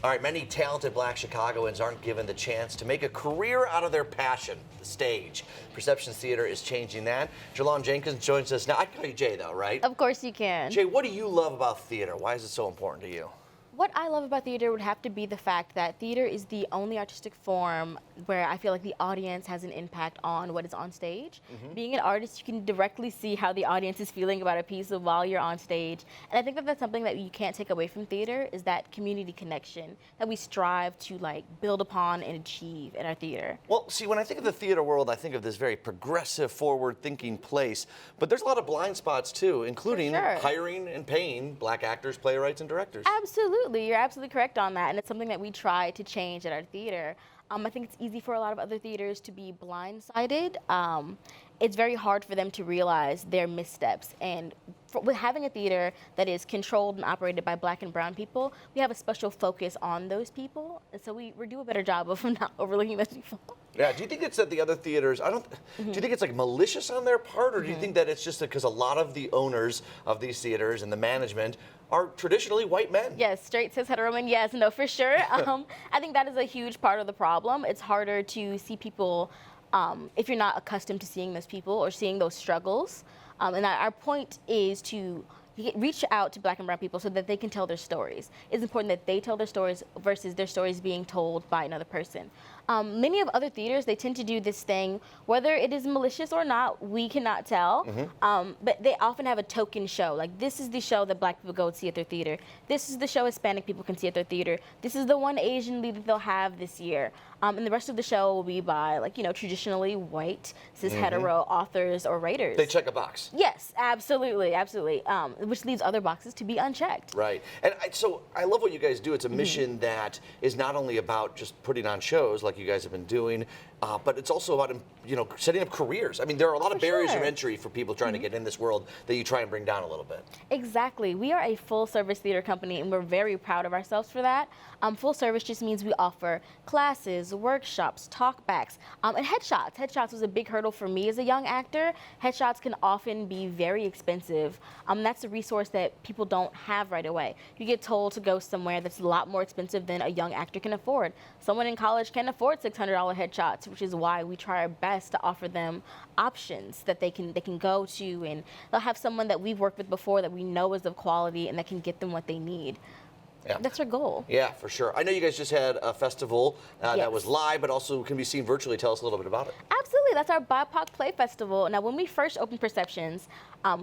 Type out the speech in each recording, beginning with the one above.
All right, many talented Black Chicagoans aren't given the chance to make a career out of their passion, the stage. Perceptions Theater is changing that. Jelon Jenkins joins us now. I can call you Jay, though, right? Of course you can. Jay, what do you love about theater? Why is it so important to you? What I love about theater would have to be the fact that theater is the only artistic form where I feel like the audience has an impact on what is on stage. Being an artist, you can directly see how the audience is feeling about a piece while you're on stage. And I think that that's something that you can't take away from theater, is that community connection that we strive to build upon and achieve in our theater. Well, see, when I think of the theater world, I think of this very progressive, forward-thinking place. But there's a lot of blind spots, too, including hiring and paying Black actors, playwrights, and directors. Absolutely. You're absolutely correct on that, and it's something that we try to change at our theater. I think it's easy for a lot of other theaters to be blindsided. It's very hard for them to realize their missteps, and with having a theater that is controlled and operated by Black and brown people, we have a special focus on those people, and so we do a better job of not overlooking those people. Yeah, do you think it's that the other theaters, do you think it's malicious on their part, or do you think that it's just because a lot of the owners of these theaters and the management are traditionally white men? Yes, straight cis hetero men, yes, no, for sure. I think that is a huge part of the problem. It's harder to see people if you're not accustomed to seeing those people or seeing those struggles. And our point is to reach out to Black and brown people so that they can tell their stories. It's important that they tell their stories versus their stories being told by another person. Many of other theaters, they tend to do this thing, whether it is malicious or not, we cannot tell, but they often have a token show. Like, this is the show that Black people go see at their theater. This is the show Hispanic people can see at their theater. This is the one Asian lead that they'll have this year. And the rest of the show will be by, traditionally white, cis hetero authors or writers. They check a box. Yes, absolutely, absolutely. Which leaves other boxes to be unchecked. Right. And so I love what you guys do. It's a mission that is not only about just putting on shows like you guys have been doing, but it's also about setting up careers. I mean, there are a lot of barriers of entry for people trying to get in this world that you try and bring down a little bit. Exactly. We are a full-service theater company, and we're very proud of ourselves for that. Full service just means we offer classes, workshops, talkbacks, and headshots. Headshots was a big hurdle for me as a young actor. Headshots can often be very expensive. That's a resource that people don't have right away. You get told to go somewhere that's a lot more expensive than a young actor can afford. Someone in college can't afford $600 headshots, which is why we try our best to offer them options that they can go to, and they'll have someone that we've worked with before that we know is of quality and that can get them what they need. Yeah. That's our goal. Yeah, for sure. I know you guys just had a festival that was live, but also can be seen virtually. Tell us a little bit about it. Absolutely. That's our BIPOC Play Festival. Now, when we first opened Perceptions,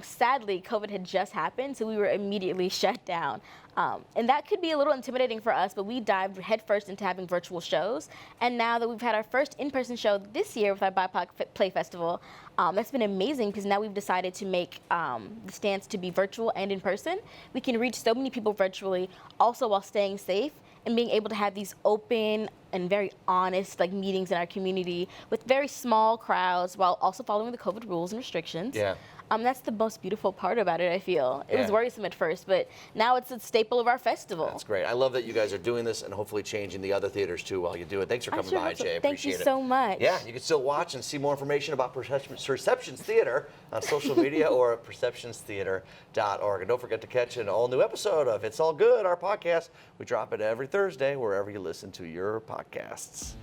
sadly, COVID had just happened, so we were immediately shut down. And that could be a little intimidating for us, but we dived headfirst into having virtual shows. And now that we've had our first in-person show this year with our BIPOC Play Festival, that's been amazing because now we've decided to make the stance to be virtual and in person. We can reach so many people virtually, also while staying safe and being able to have these open and very honest meetings in our community with very small crowds while also following the COVID rules and restrictions. Yeah. That's the most beautiful part about it, I feel. It was worrisome at first, but now it's a staple of our festival. That's great. I love that you guys are doing this and hopefully changing the other theaters too while you do it. Thanks for coming by, Jay. I appreciate it. Thank you so much. Yeah, you can still watch and see more information about Perceptions Theater on social media or at PerceptionsTheatre.org. And don't forget to catch an all-new episode of It's All Good, our podcast. We drop it every Thursday wherever you listen to your podcasts.